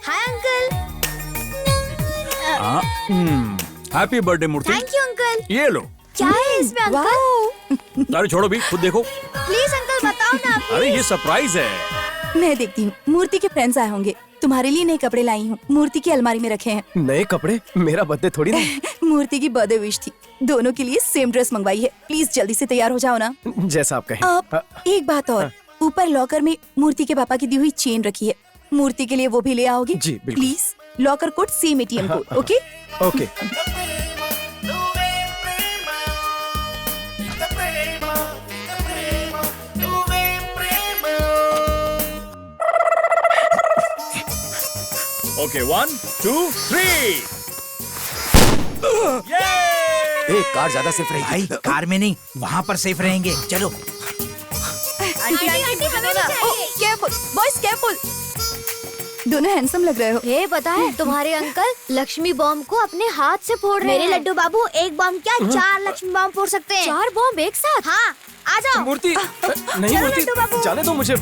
Hi uncle. Happy birthday Murthy. Thank you uncle. ये लो। क्या है इसमें अंकल? अरे छोड़ो भी, खुद देखो। प्लीज अंकल बताओ ना। अरे ये सरप्राइज है। मैं देखती हूँ, मूर्ति के फ्रेंड्स आए होंगे। तुम्हारे लिए नए कपड़े लाई हूँ, मूर्ति की अलमारी में रखे हैं। नए कपड़े? मेरा बर्थडे थोड़ी ना। मूर्ति की बर्थडे विश थी, दोनों के लिए सेम ड्रेस मंगवाई है। प्लीज जल्दी से तैयार हो जाओ ना। जैसा आप कहें। एक बात और, ऊपर लॉकर में मूर्ति के पापा की दी हुई चेन रखी है, मूर्ति के लिए वो भी ले आओगे? जी बिल्कुल। Please, locker code same ATM code. Okay okay. Okay 1 2 3। एक कार ज्यादा सेफ रहेगी। भाई कार में नहीं, वहाँ पर सेफ रहेंगे। चलो। आंटी हमें भी चाहिए। Careful boys, careful. दोनों हैंडसम लग रहे हो। ये पता है तुम्हारे अंकल लक्ष्मी बॉम्ब को अपने हाथ से फोड़ रहे हैं। मेरे लड्डू बाबू एक बॉम्ब क्या 4 लक्ष्मी बॉम्ब फोड़ सकते हैं। 4 बॉम्ब एक साथ? हाँ, आ जाओ। मूर्ति नहीं, चलो मूर्ति लड्डू बाबू। जाने दो मुझे।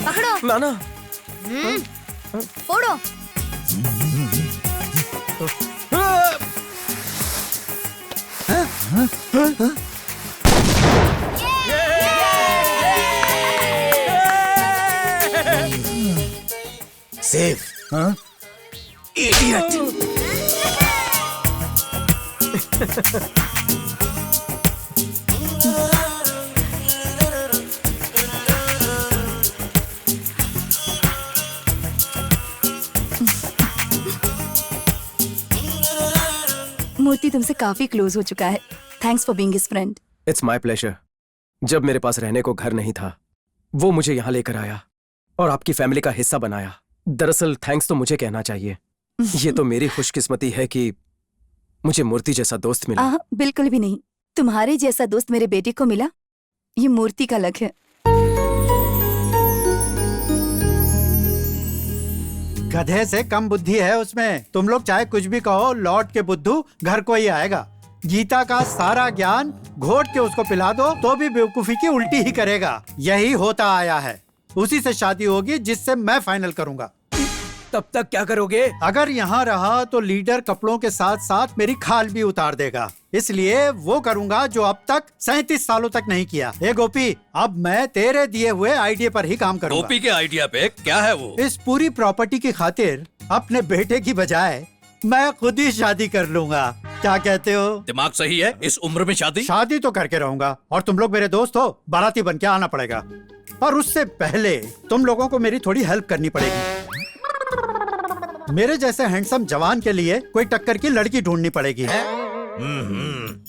पकड़ो। नाना फोड़ो। सेफ। हाँ? इडियट। मूर्ति तुमसे काफी क्लोज हो चुका है। Thanks for being his friend. It's my pleasure. जब मेरे पास रहने को घर नहीं था, वो मुझे यहाँ लेकर आया और आपकी फैमिली का हिस्सा बनाया। दरअसल थैंक्स तो मुझे कहना चाहिए। ये तो मेरी खुशकिस्मती है कि मुझे मूर्ति जैसा दोस्त मिला। बिल्कुल भी नहीं, तुम्हारे जैसा दोस्त मेरे बेटे को मिला, ये मूर्ति का लक है। गधे से कम बुद्धि है उसमें। तुम लोग चाहे कुछ भी कहो, लौट के बुद्धू घर को ही आएगा। गीता का सारा ज्ञान घोट के उसको पिला दो तो भी बेवकूफी की उल्टी ही करेगा। यही होता आया है। उसी से शादी होगी जिससे मैं फाइनल करूंगा। तब तक क्या करोगे? अगर यहाँ रहा तो लीडर कपड़ों के साथ साथ मेरी खाल भी उतार देगा। इसलिए वो करूंगा जो अब तक 37 सालों तक नहीं किया। ए गोपी, अब मैं तेरे दिए हुए आइडिया पर ही काम करूंगा। गोपी के आइडिया पे क्या है वो? इस पूरी प्रॉपर्टी की खातिर अपने बेटे की बजाय मैं खुद ही शादी कर लूंगा। क्या कहते हो? दिमाग सही है? इस उम्र में शादी? शादी तो करके रहूंगा और तुम लोग मेरे दोस्त हो, बाराती बन के आना पड़ेगा। और उससे पहले तुम लोगों को मेरी थोड़ी हेल्प करनी पड़ेगी। मेरे जैसे हैंडसम जवान के लिए कोई टक्कर की लड़की ढूंढनी पड़ेगी।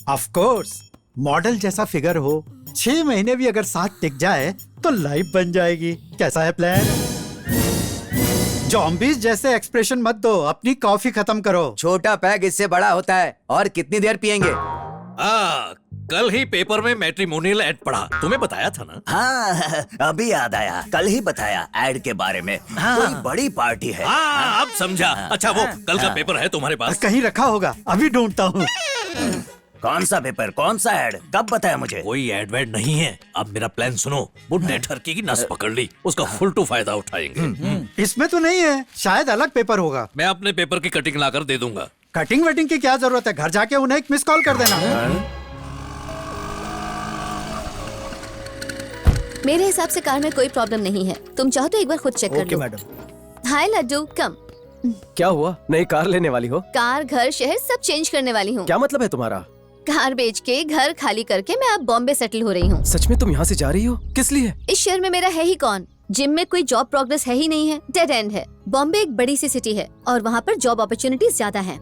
ऑफ कोर्स, मॉडल जैसा फिगर हो, 6 महीने भी अगर साथ टिक जाए तो लाइफ बन जाएगी। कैसा है प्लान? जॉम्बीज जैसे एक्सप्रेशन मत दो, अपनी कॉफी खत्म करो। छोटा पैग इससे बड़ा होता है। और कितनी देर पियेंगे? कल ही पेपर में मैट्रिमोनियल एड पढ़ा, तुम्हें बताया था ना? हाँ, अभी याद आया, कल ही बताया एड के बारे में। कोई बड़ी पार्टी है। अब समझा। अच्छा वो कल का पेपर है तुम्हारे पास? कहीं रखा होगा, अभी ढूंढता हूँ। कौन सा पेपर, कौन सा एड, कब बताया मुझे? कोई एड वेड नहीं है। अब मेरा प्लान सुनो। बुढ़े ठरकी की नस पकड़ ली, उसका फुल टू फायदा उठाएंगे। इसमें तो नहीं है, शायद अलग पेपर होगा। मैं अपने पेपर की कटिंग लाकर दे दूंगा। कटिंग वेटिंग की क्या जरूरत है? घर जाके उन्हें एक मिस कॉल कर देना। मेरे हिसाब से कार में कोई प्रॉब्लम नहीं है। तुम चाहो तो एक बार खुद चेक कर लो। मैडम। हाय लड्डू, कम। क्या हुआ? नई कार लेने वाली हो? कार, घर, शहर सब चेंज करने वाली हूँ। क्या मतलब है तुम्हारा? कार बेच के, घर खाली करके मैं अब बॉम्बे सेटल हो रही हूँ। सच में तुम यहाँ से जा रही हो? किस लिए? इस शहर में मेरा है ही कौन? जिम में कोई जॉब प्रोग्रेस है ही नहीं है, डेड एंड है। बॉम्बे एक बड़ी सी सिटी है और वहाँ पर जॉब अपॉर्चुनिटीज ज्यादा हैं।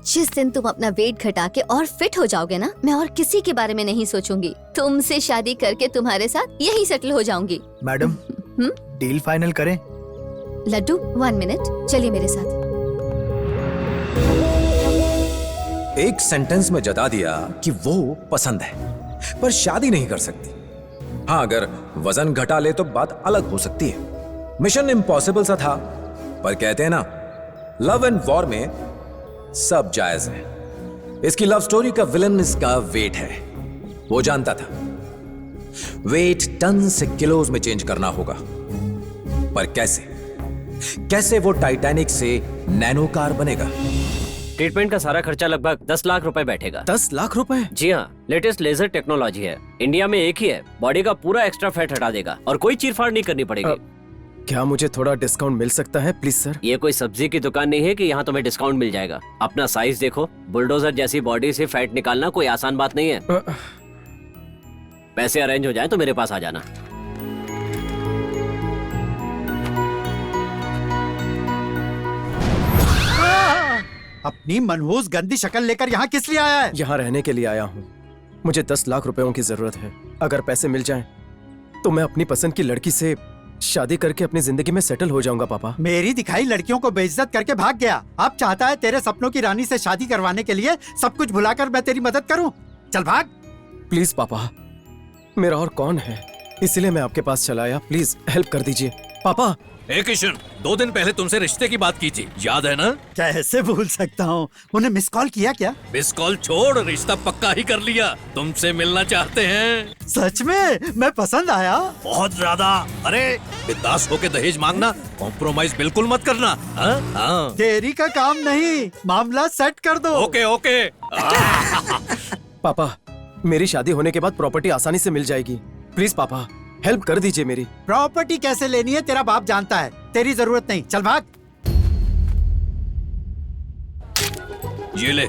जिस दिन तुम अपना वेट घटा के और फिट हो जाओगे ना, मैं और किसी के बारे में नहीं सोचूंगी। तुमसे शादी करके तुम्हारे साथ यही सेटल हो जाऊंगी। मैडम, डील फाइनल करें? लड्डू 1 मिनट, चलिए मेरे साथ। एक सेंटेंस में जता दिया कि वो पसंद है, पर शादी नहीं कर सकती। हाँ, अगर वजन घटा ले तो बात अलग हो सकती है। मिशन इम्पॉसिबल सा था, पर कहते हैं ना, लव एंड वॉर में सब जायज है। इसकी लव स्टोरी का विलन इसका वेट है, वो जानता था। वेट टन से किलोज में चेंज करना होगा। पर कैसे? कैसे वो टाइटैनिक से नैनो कार बनेगा? ट्रीटमेंट का सारा खर्चा लगभग 10 लाख रुपए बैठेगा। 10 लाख रुपए? जी हाँ, लेटेस्ट लेजर टेक्नोलॉजी है। इंडिया में एक ही है, बॉडी का पूरा एक्स्ट्रा फैट हटा देगा और कोई चीरफाड़ नहीं करनी पड़ेगी। क्या मुझे थोड़ा डिस्काउंट मिल सकता है प्लीज सर? ये कोई सब्जी की दुकान नहीं है कि यहाँ तुम्हें डिस्काउंट मिल जाएगा। अपना साइज देखो, बुलडोजर जैसी बॉडी से फैट निकालना कोई आसान बात नहीं है। पैसे अरेंज हो जाए तो मेरे पास आ जाना। अपनी मनहूस गंदी शक्ल लेकर यहाँ किस लिए आया है? यहाँ रहने के लिए आया हूँ। मुझे 10 लाख रुपयों की जरूरत है। अगर पैसे मिल जाएं, तो मैं अपनी पसंद की लड़की से शादी करके अपनी जिंदगी में सेटल हो जाऊंगा पापा। मेरी दिखाई लड़कियों को बेइज्जत करके भाग गया। अब चाहता है तेरे सपनों की रानी से शादी करवाने के लिए सब कुछ भुलाकर मैं तेरी मदद करूं। चल भाग। प्लीज पापा, मेरा और कौन है, इसलिए मैं आपके पास चला आया। प्लीज हेल्प कर दीजिए पापा। ए किशन, 2 दिन पहले तुमसे रिश्ते की बात की थी, याद है ना? कैसे भूल सकता हूँ। उन्हें मिस कॉल किया क्या? मिस कॉल छोड़, रिश्ता पक्का ही कर लिया। तुमसे मिलना चाहते हैं। सच में? मैं पसंद आया? बहुत ज्यादा। अरे बिंदास होके दहेज मांगना, कॉम्प्रोमाइज बिल्कुल मत करना। हाँ। देरी का काम नहीं, मामला सेट कर दो। Okay okay. पापा, मेरी शादी होने के बाद प्रॉपर्टी आसानी से मिल जाएगी। प्लीज पापा, हेल्प कर दीजिए मेरी। प्रॉपर्टी कैसे लेनी है तेरा बाप जानता है, तेरी जरूरत नहीं। चल भाग। ये ले,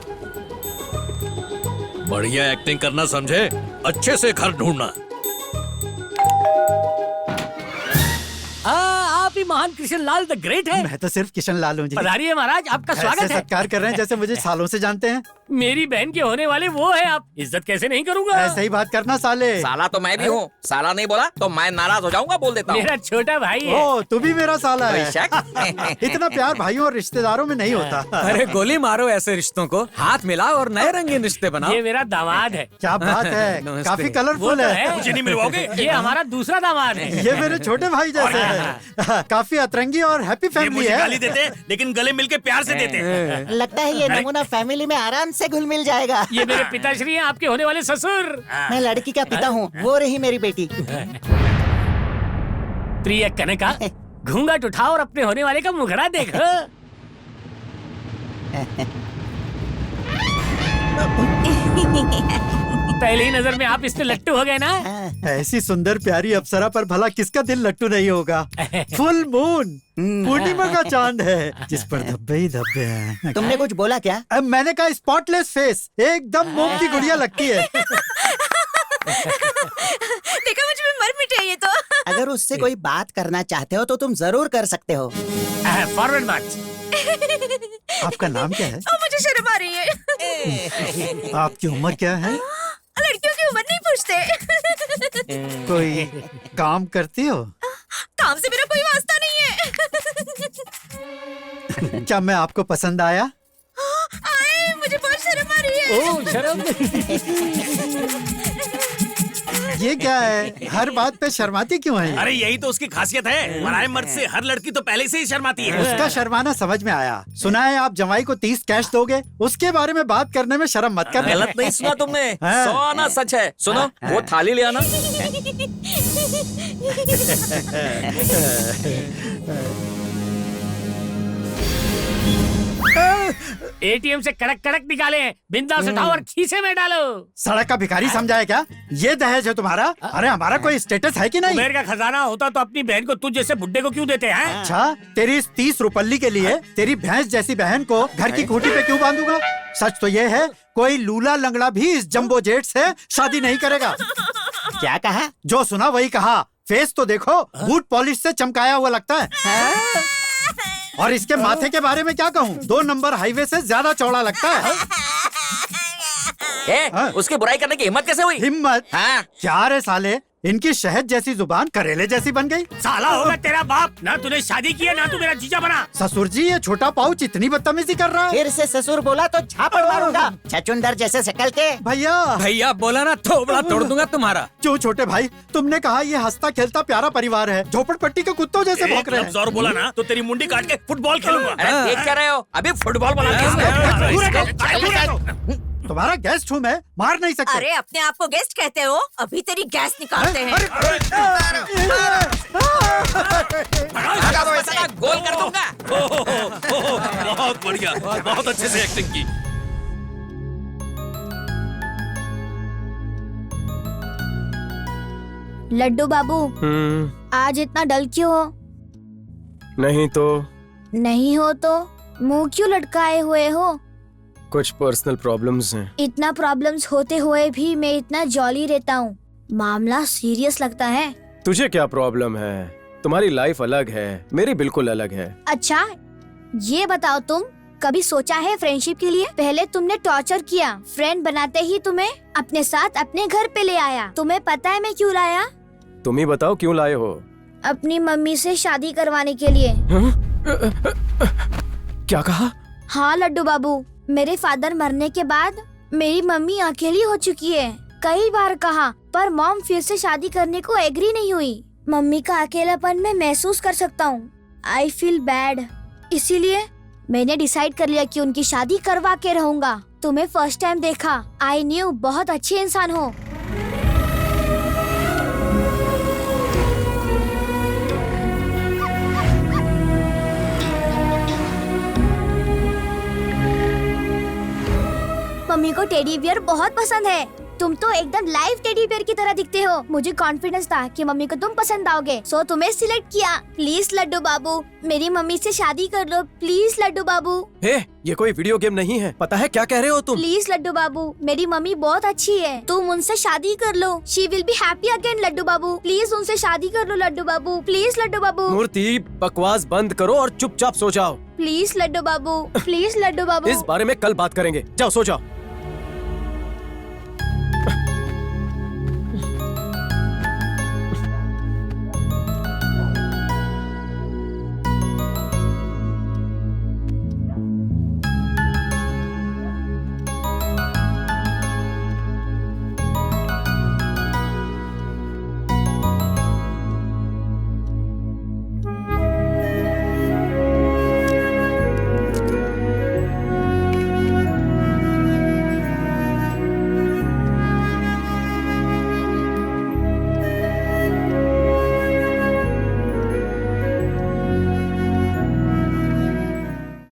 बढ़िया एक्टिंग करना समझे, अच्छे से घर ढूंढना। आप ही महान कृष्ण लाल द ग्रेट है। मैं तो सिर्फ किशन लाल हूँ जी। पधारिए महाराज, आपका स्वागत है। सत्कार कर रहे हैं जैसे मुझे सालों से जानते हैं। मेरी बहन के होने वाले वो है, आप इज्जत कैसे नहीं करूंगा। ऐसे ही बात करना साले। साला तो मैं भी हूँ, साला नहीं बोला तो मैं नाराज हो जाऊंगा, बोल देता हूँ। मेरा छोटा भाई है। ओ, तू भी मेरा साला है। बेशक। इतना प्यार भाइयों और रिश्तेदारों में नहीं होता। अरे गोली मारो ऐसे रिश्तों को, हाथ मिलाओ और नए रंगीन रिश्ते बनाओ। ये मेरा दामाद है। क्या बात है, नमस्ते। काफी वो कलरफुल तो है। मुझे नहीं मिलवाओगे? ये हमारा दूसरा दामाद है। ये मेरे छोटे भाई जैसे है। काफी अतरंगी और हैप्पी फैमिली है। गाली देते लेकिन गले मिलके प्यार से देते। लगता है ये नमूना फैमिली में आराम से घुल मिल जाएगा। ये मेरे पिताश्री हैं, आपके होने वाले ससुर। मैं लड़की का पिता हूँ, वो रही मेरी बेटी। प्रिय कनका, घूंघट उठाओ और अपने होने वाले का मुखड़ा देखो। पहली ही नजर में आप इसमें लट्टू हो गए ना। ऐसी सुंदर प्यारी अप्सरा पर भला किसका दिल लट्टू नहीं होगा। फुल मून, पूर्णिमा का चांद है जिस पर धब्बे ही धब्बे हैं। तुमने कुछ बोला क्या? अब मैंने कहा स्पॉटलेस फेस, एकदम मोम की गुड़िया लगती है। देखा, मुझ में मर मिटे ये तो। अगर उससे कोई बात करना चाहते हो तो तुम जरूर कर सकते हो। फॉरवर्ड मार्च। आपका नाम क्या है? मुझे शर्म आ रही है। आपकी उम्र क्या है? लड़कियों की उम्र नहीं पूछते। कोई काम करती हो? काम से मेरा कोई वास्ता नहीं है। क्या मैं आपको पसंद आया? आए, मुझे बहुत शर्म आ रही है। ओह, शर्म। ये क्या है, हर बात पे शर्माती क्यों है? अरे यही तो उसकी खासियत है, मराए मर्द से हर लड़की तो पहले से ही शर्माती है। उसका शर्माना समझ में आया। सुना है आप जमाई को 30 कैश दोगे, उसके बारे में बात करने में शर्म मत करना। गलत नहीं सुना तुमने, हाँ। 100 आना सच है। सुनो, वो थाली ले आना। एटीएम से कड़क कड़क निकाले, बिंदास उठाओ और खीसे में डालो। सड़क का भिखारी समझा है क्या? ये दहेज है तुम्हारा? अरे हमारा कोई स्टेटस है कि नहीं? कुबेर का खजाना होता तो अपनी बहन को तुझ जैसे बुड्ढे को क्यों देते हैं? अच्छा, तेरी इस 30 रुपल्ली के लिए तेरी भैंस जैसी बहन को घर की खूंटी पे क्यों बांधूंगा? सच तो ये है, कोई लूला लंगड़ा भी इस जंबो जेट से शादी नहीं करेगा। क्या कहा? जो सुना वही कहा। फेस तो देखो, बूट पॉलिश से चमकाया हुआ लगता है। और इसके माथे के बारे में क्या कहूँ, 2 नंबर हाईवे से ज्यादा चौड़ा लगता है। उसकी बुराई करने की हिम्मत कैसे हुई? हिम्मत? हाँ। क्या रे साले, इनकी शहद जैसी जुबान करेले जैसी बन गई। साला होगा तेरा बाप, ना तूने शादी की है ना तू मेरा जीजा बना। ससुर जी, ये छोटा पाउच इतनी बदतमीजी कर रहा है। फिर से ससुर बोला तो झापड़ मारूंगा, छछूंदर जैसे शक्ल के। भैया भैया बोला ना, थोबड़ा तोड़ दूंगा तुम्हारा। क्यों छोटे भाई, तुमने कहा ये हंसता खेलता प्यारा परिवार है, झोपड़पट्टी के कुत्तों जैसे भौंक रहे हैं। और बोला ना तो तेरी मुंडी काट के फुटबॉल खेलूंगा। अरे देख क्या रहे हो, अभी फुटबॉल बना तुम्हारा गेस्ट हूँ मैं, मार नहीं सकते। अरे अपने आप को गेस्ट कहते हो? अभी तेरी गैस निकालते हैं। भगा दो ऐसा ना, गोल कर दूंगा। बहुत बढ़िया, बहुत अच्छे से एक्टिंग की। लड्डू बाबू, आज इतना डल क्यों हो? नहीं तो नहीं हो तो मुंह क्यों लटकाए हुए हो? कुछ पर्सनल प्रॉब्लम्स हैं। इतना प्रॉब्लम्स होते हुए भी मैं इतना जॉली रहता हूँ। मामला सीरियस लगता है। तुझे क्या प्रॉब्लम है? तुम्हारी लाइफ अलग है, मेरी बिल्कुल अलग है। अच्छा, ये बताओ तुम कभी सोचा है फ्रेंडशिप के लिए? पहले तुमने टॉर्चर किया, फ्रेंड बनाते ही तुम्हें अपने साथ अपने घर पे ले आया। तुम्हें पता है मैं क्यों लाया? तुम ही बताओ क्यों लाए हो? अपनी मम्मी से शादी करवाने के लिए। क्या कहा? हाँ लड्डू बाबू, मेरे फादर मरने के बाद मेरी मम्मी अकेली हो चुकी है। कई बार कहा पर मॉम फिर से शादी करने को एग्री नहीं हुई। मम्मी का अकेलापन मैं महसूस कर सकता हूँ। I feel bad. इसीलिए मैंने डिसाइड कर लिया कि उनकी शादी करवा के रहूंगा। तुम्हें फर्स्ट टाइम देखा, आई न्यू बहुत अच्छे इंसान हो। मम्मी को टेडी बियर बहुत पसंद है। तुम तो एकदम लाइव टेडी बियर की तरह दिखते हो। मुझे कॉन्फिडेंस था कि मम्मी को तुम पसंद आओगे, सो तुम्हें सिलेक्ट किया। प्लीज लड्डू बाबू, मेरी मम्मी से शादी कर लो प्लीज लड्डू बाबू। हे, ये कोई वीडियो गेम नहीं है, पता है क्या कह रहे हो तुम? प्लीज लड्डू बाबू, मेरी मम्मी बहुत अच्छी है, तुम उनसे शादी कर लो। She will be happy again Laddu Babu. Please उनसे शादी कर लो लड्डू बाबू। प्लीज लड्डू बाबू। मूर्ति, बकवास बंद करो और चुपचाप सो जाओ। Please Laddu Babu, please Laddu Babu. इस बारे में कल बात करेंगे, जाओ सो जाओ।